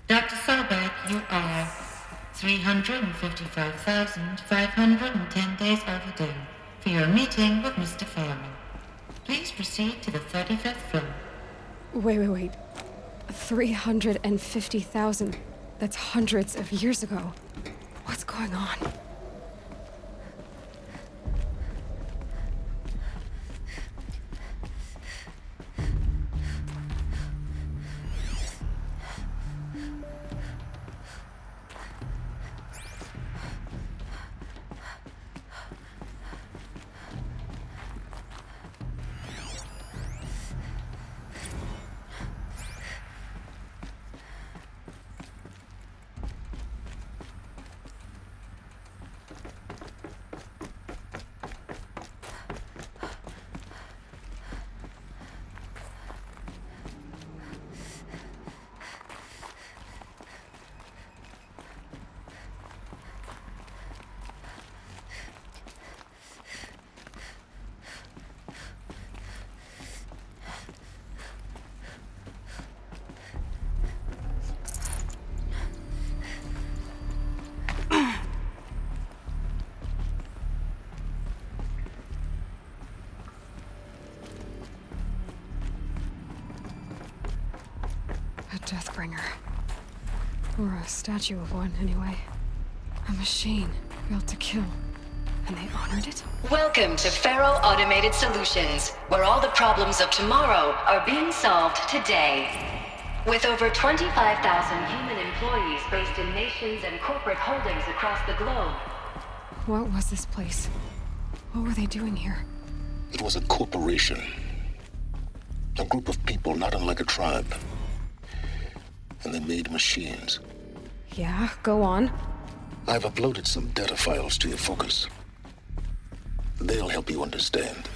Dr. Solberg, you are 355,510 days overdue for your meeting with Mr. Foreman. Please proceed to the 35th floor. Wait. 350,000. That's hundreds of years ago. What's going on? A Deathbringer. Or a statue of one, anyway. A machine built to kill. And they honored it? Welcome to Faro Automated Solutions, where all the problems of tomorrow are being solved today. With over 25,000 human employees based in nations and corporate holdings across the globe. What was this place? What were they doing here? It was a corporation. A group of people not unlike a tribe. And they made machines. Yeah, go on. I've uploaded some data files to your focus. They'll help you understand.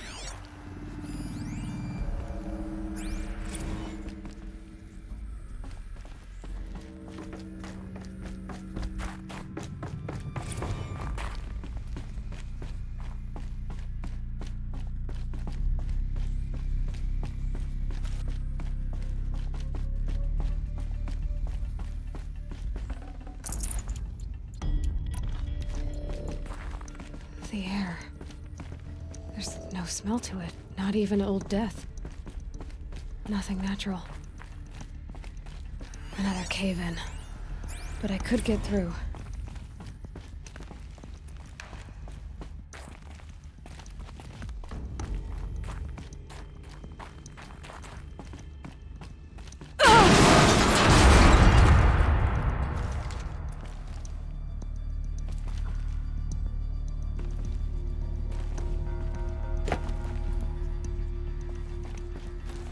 The air. There's no smell to it. Not even old death. Nothing natural. Another cave-in. But I could get through.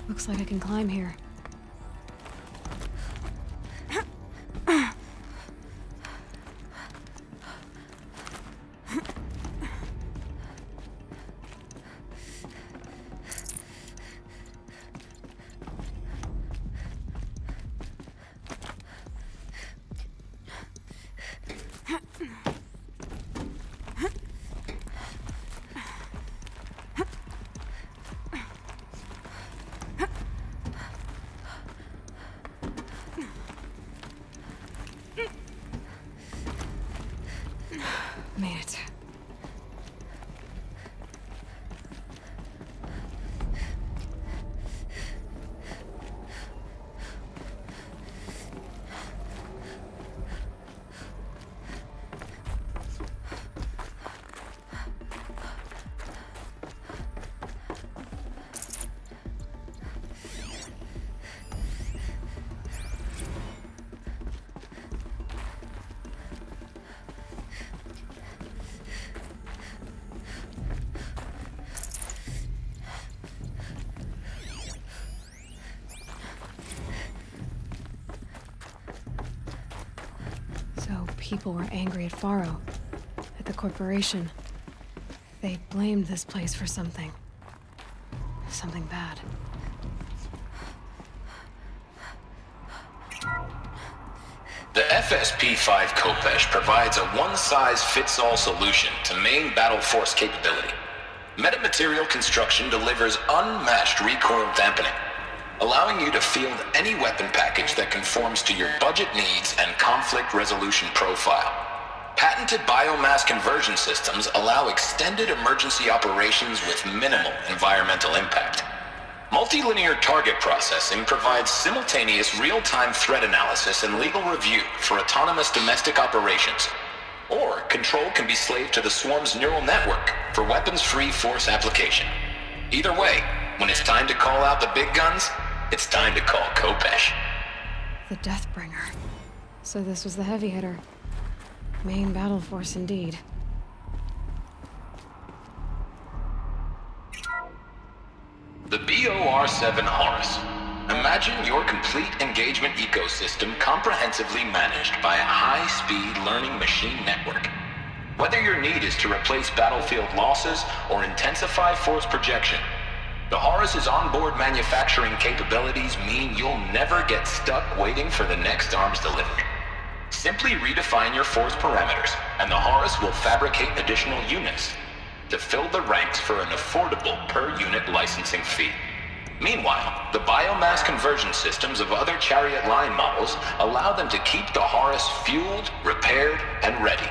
Looks like I can climb here. Made it. So people were angry at Faro, at the corporation. They blamed this place for something. Something bad. The FSP-5 Kopesh provides a one-size-fits-all solution to main battle force capability. Metamaterial construction delivers unmatched recoil dampening. allowing you to field any weapon package that conforms to your budget needs and conflict resolution profile. Patented biomass conversion systems allow extended emergency operations with minimal environmental impact. Multilinear target processing provides simultaneous real-time threat analysis and legal review for autonomous domestic operations. Or control can be slaved to the swarm's neural network for weapons-free force application. Either way, when it's time to call out the big guns, it's time to call Khopesh. The Deathbringer. So this was the heavy hitter. Main battle force indeed. The BOR-7 Horus. Imagine your complete engagement ecosystem comprehensively managed by a high-speed learning machine network. Whether your need is to replace battlefield losses or intensify force projection, the Horus's onboard manufacturing capabilities mean you'll never get stuck waiting for the next arms delivery. Simply redefine your force parameters, and the Horus will fabricate additional units to fill the ranks for an affordable per-unit licensing fee. Meanwhile, the biomass conversion systems of other Chariot line models allow them to keep the Horus fueled, repaired, and ready,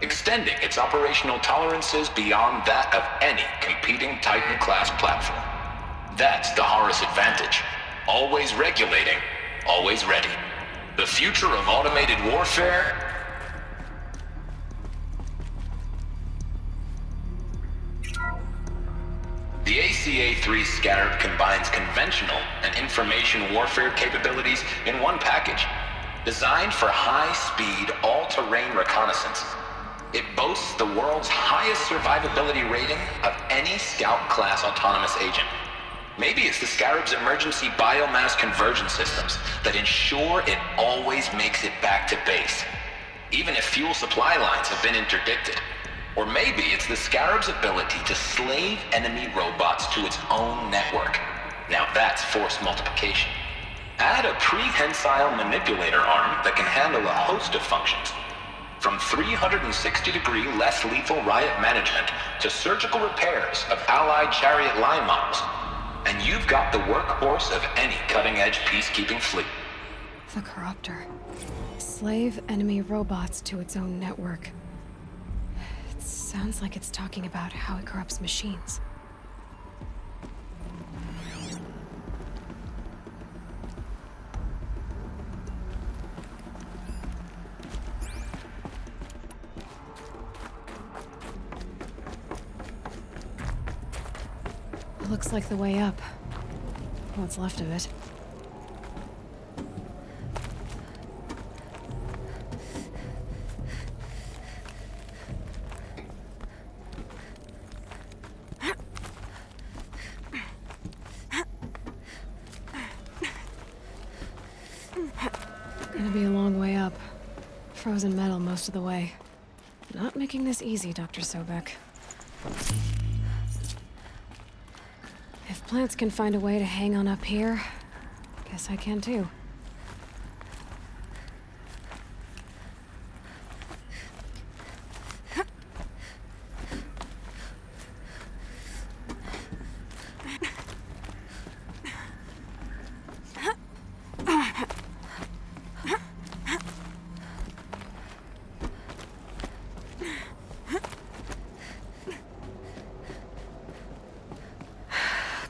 extending its operational tolerances beyond that of any competing Titan-class platform. That's the Horus advantage. Always regulating, always ready. The future of automated warfare. The ACA-3 Scarab combines conventional and information warfare capabilities in one package. Designed for high-speed, all-terrain reconnaissance, it boasts the world's highest survivability rating of any Scout-class autonomous agent. Maybe it's the Scarab's emergency biomass conversion systems that ensure it always makes it back to base, even if fuel supply lines have been interdicted. Or maybe it's the Scarab's ability to slave enemy robots to its own network. Now that's force multiplication. Add a prehensile manipulator arm that can handle a host of functions, from 360-degree less lethal riot management to surgical repairs of allied Chariot line models. And you've got the workhorse of any cutting-edge peacekeeping fleet. The Corruptor. Slave enemy robots to its own network. It sounds like it's talking about how it corrupts machines. Looks like the way up. What's left of it. Gonna be a long way up. Frozen metal most of the way. Not making this easy, Dr. Sobek. If plants can find a way to hang on up here, guess I can too.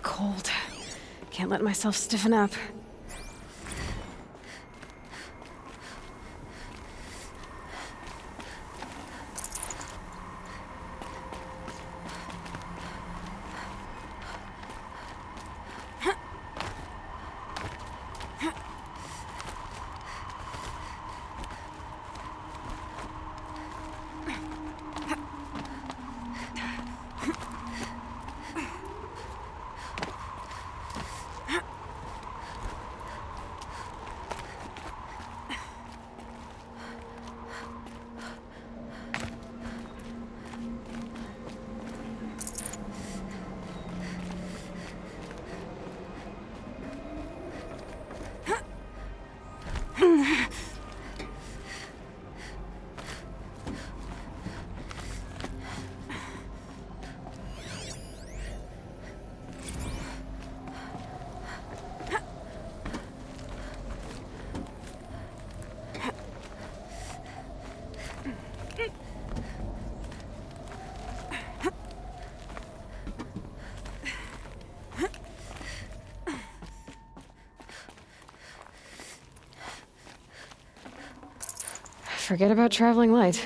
Cold. Can't let myself stiffen up. Forget about traveling light.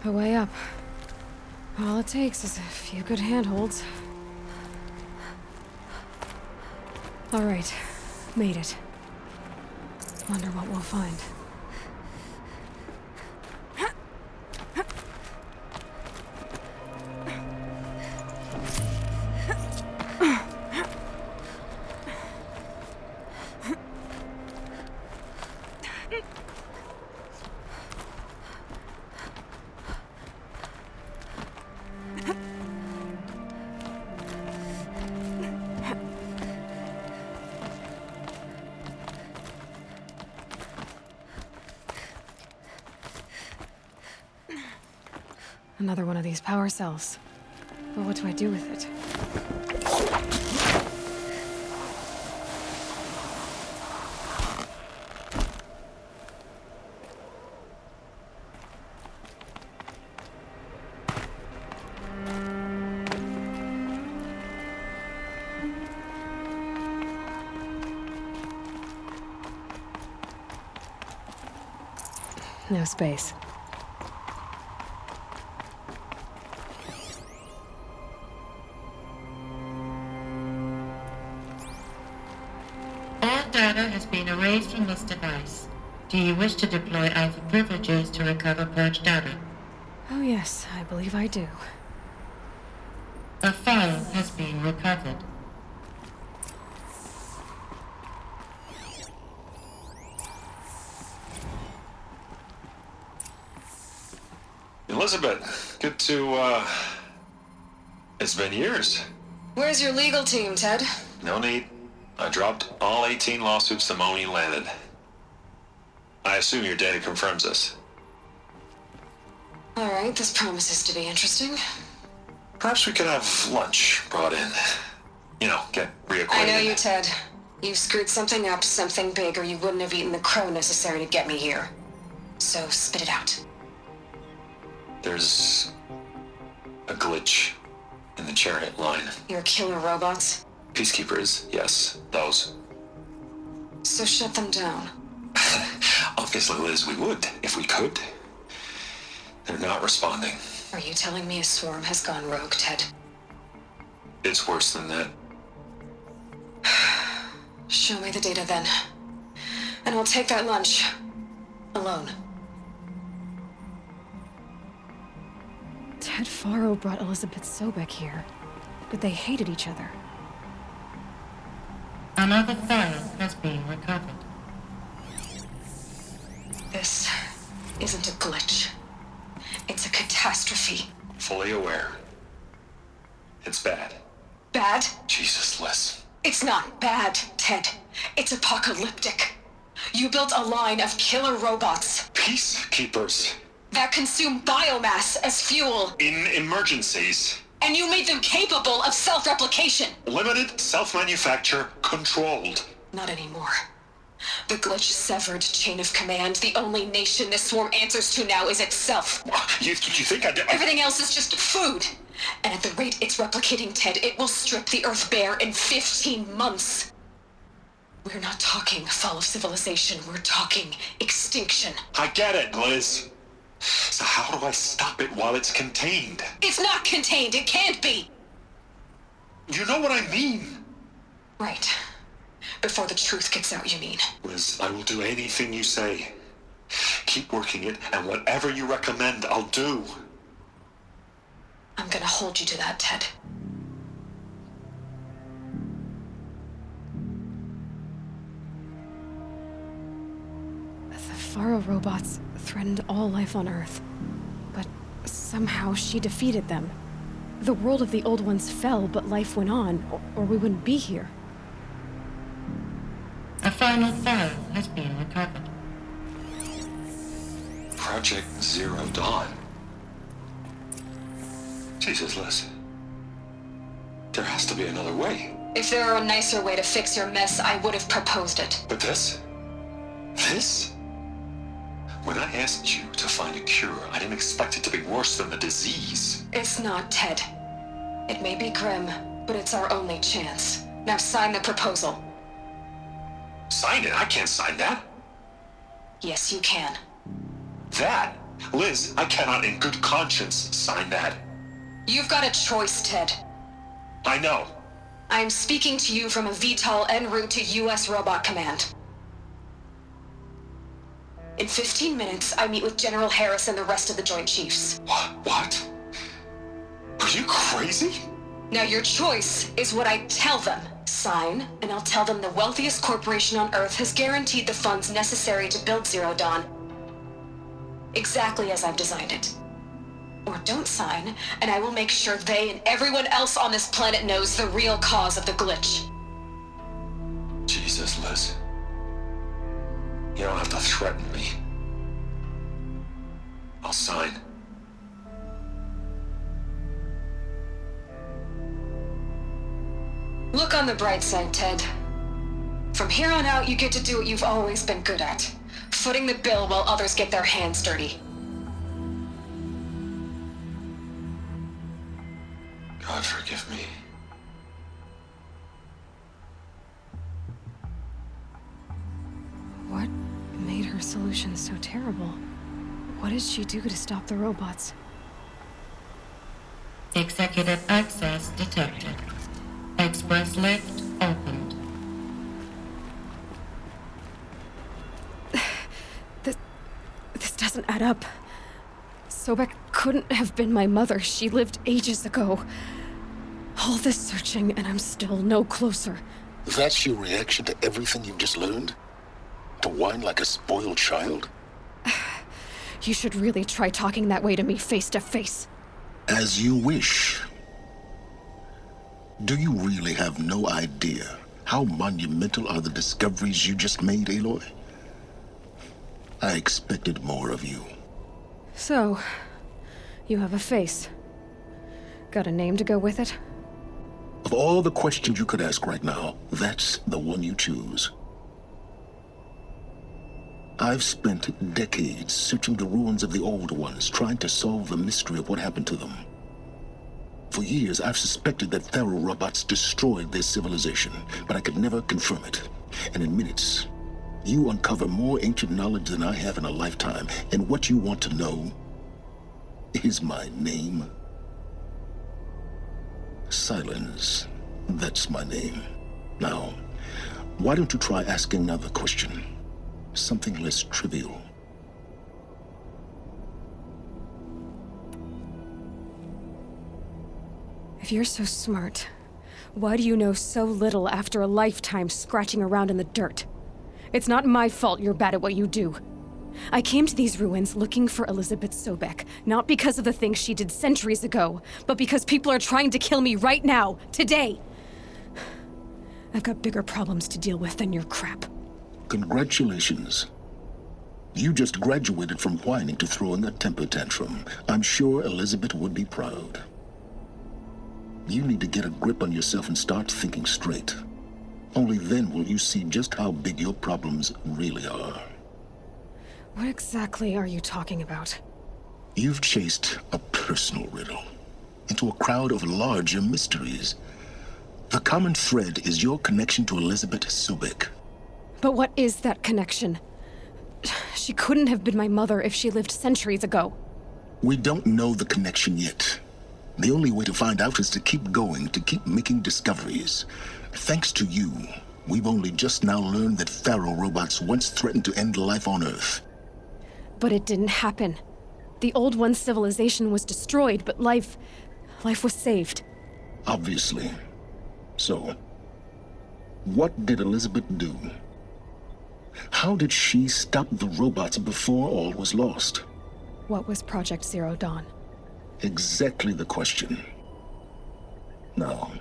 A way up. All it takes is a few good handholds. All right, made it. Wonder what we'll find. Another one of these power cells. But what do I do with it? No space. All data has been erased from this device. Do you wish to deploy Alpha privileges to recover purged data? Oh yes, I believe I do. A file has been recovered. Elizabeth, good to, it's been years. Where's your legal team, Ted? No need. I dropped all 18 lawsuits the moment you landed. I assume your data confirms this. All right, this promises to be interesting. Perhaps we could have lunch brought in. You know, get reacquainted. I know you, Ted. You screwed something up, something big, or you wouldn't have eaten the crow necessary to get me here. So spit it out. There's a glitch in the chariot line. Your killer robots? Peacekeepers, yes, those. So shut them down. Obviously, Liz, we would, if we could. They're not responding. Are you telling me a swarm has gone rogue, Ted? It's worse than that. Show me the data then. And I'll take that lunch. Alone. Ted Faro brought Elizabeth Sobek here, but they hated each other. Another file has been recovered. This isn't a glitch. It's a catastrophe. Fully aware. It's bad. Bad? Jesus, Liz. It's not bad, Ted. It's apocalyptic. You built a line of killer robots Peacekeepers. that consume biomass as fuel, In emergencies. and you made them capable of self-replication. Limited, self-manufacture, controlled. Not anymore. The glitch severed chain of command. The only nation this swarm answers to now is itself. You think I did? Everything else is just food. And at the rate it's replicating, Ted, it will strip the Earth bare in 15 months. We're not talking fall of civilization. We're talking extinction. I get it, Liz. So how do I stop it while it's contained? It's not contained. It can't be. You know what I mean? Right. Before the truth gets out, you mean? Liz, I will do anything you say. Keep working it, and whatever you recommend, I'll do. I'm gonna hold you to that, Ted. The Faro robots threatened all life on Earth, but somehow she defeated them. The world of the old ones fell, but life went on, or we wouldn't be here. A final file has been recovered. Project Zero Dawn. Jesus, Liz. There has to be another way. If there were a nicer way to fix your mess, I would have proposed it. But this? This? When I asked you to find a cure, I didn't expect it to be worse than the disease. It's not, Ted. It may be grim, but it's our only chance. Now sign the proposal. Sign it? I can't sign that. Yes, you can. That? Liz, I cannot in good conscience sign that. You've got a choice, Ted. I know. I am speaking to you from a VTOL en route to U.S. Robot Command. In 15 minutes, I meet with General Harris and the rest of the Joint Chiefs. What? Are you crazy? Now your choice is what I tell them. Sign, and I'll tell them the wealthiest corporation on Earth has guaranteed the funds necessary to build Zero Dawn. Exactly as I've designed it. Or don't sign, and I will make sure they and everyone else on this planet knows the real cause of the glitch. Jesus, Liz. You don't have to threaten me. I'll sign. Look on the bright side, Ted. From here on out, you get to do what you've always been good at. Footing the bill while others get their hands dirty. God forgive me. What made her solution so terrible? What did she do to stop the robots? Executive access detected. Express lift opened. This doesn't add up. Sobek couldn't have been my mother. She lived ages ago. All this searching, and I'm still no closer. That's your reaction to everything you've just learned? To whine like a spoiled child? You should really try talking that way to me face to face. As you wish. Do you really have no idea how monumental are the discoveries you just made, Aloy? I expected more of you. So, you have a face. Got a name to go with it? Of all the questions you could ask right now, that's the one you choose. I've spent decades searching the ruins of the old ones, trying to solve the mystery of what happened to them. For years, I've suspected that Faro robots destroyed their civilization, but I could never confirm it. And in minutes, you uncover more ancient knowledge than I have in a lifetime, and what you want to know is my name. Silence. That's my name. Now, why don't you try asking another question? Something less trivial. If you're so smart, why do you know so little after a lifetime scratching around in the dirt? It's not my fault you're bad at what you do. I came to these ruins looking for Elizabeth Sobek, not because of the things she did centuries ago, but because people are trying to kill me right now, today. I've got bigger problems to deal with than your crap. Congratulations. You just graduated from whining to throwing a temper tantrum. I'm sure Elizabeth would be proud. You need to get a grip on yourself and start thinking straight. Only then will you see just how big your problems really are. What exactly are you talking about? You've chased a personal riddle into a crowd of larger mysteries. The common thread is your connection to Elizabeth Sobek. But what is that connection? She couldn't have been my mother if she lived centuries ago. We don't know the connection yet. The only way to find out is to keep going, to keep making discoveries. Thanks to you, we've only just now learned that Pharaoh robots once threatened to end life on Earth. But it didn't happen. The Old One's civilization was destroyed, but life was saved. Obviously. So, what did Elizabeth do? How did she stop the robots before all was lost? What was Project Zero Dawn? Exactly the question. Now,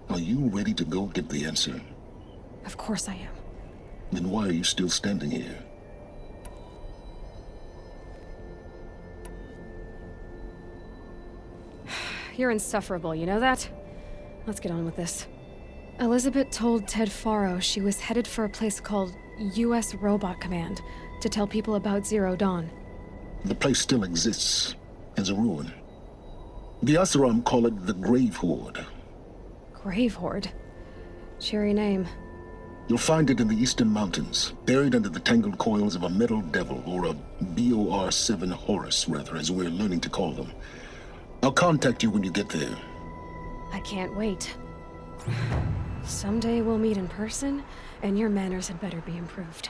are you ready to go get the answer? Of course I am. Then why are you still standing here? You're insufferable, you know that? Let's get on with this. Elizabeth told Ted Faro she was headed for a place called U.S. Robot Command to tell people about Zero Dawn. The place still exists as a ruin. The Asaram call it the Grave Horde. Grave Horde? Cheery name. You'll find it in the eastern mountains, buried under the tangled coils of a metal devil, or a BOR-7 Horus, rather, as we're learning to call them. I'll contact you when you get there. I can't wait. Someday we'll meet in person, and your manners had better be improved.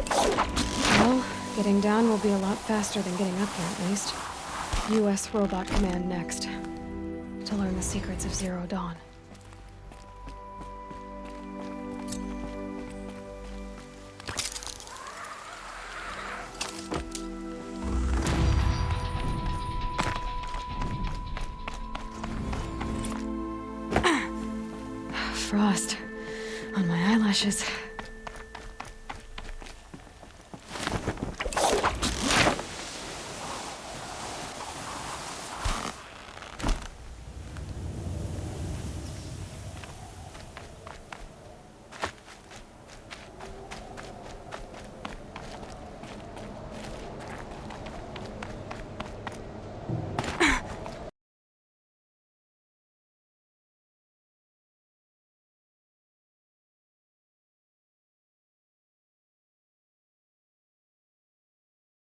Well, getting down will be a lot faster than getting up here, at least. U.S. Robot Command next. To learn the secrets of Zero Dawn. Frost on my eyelashes.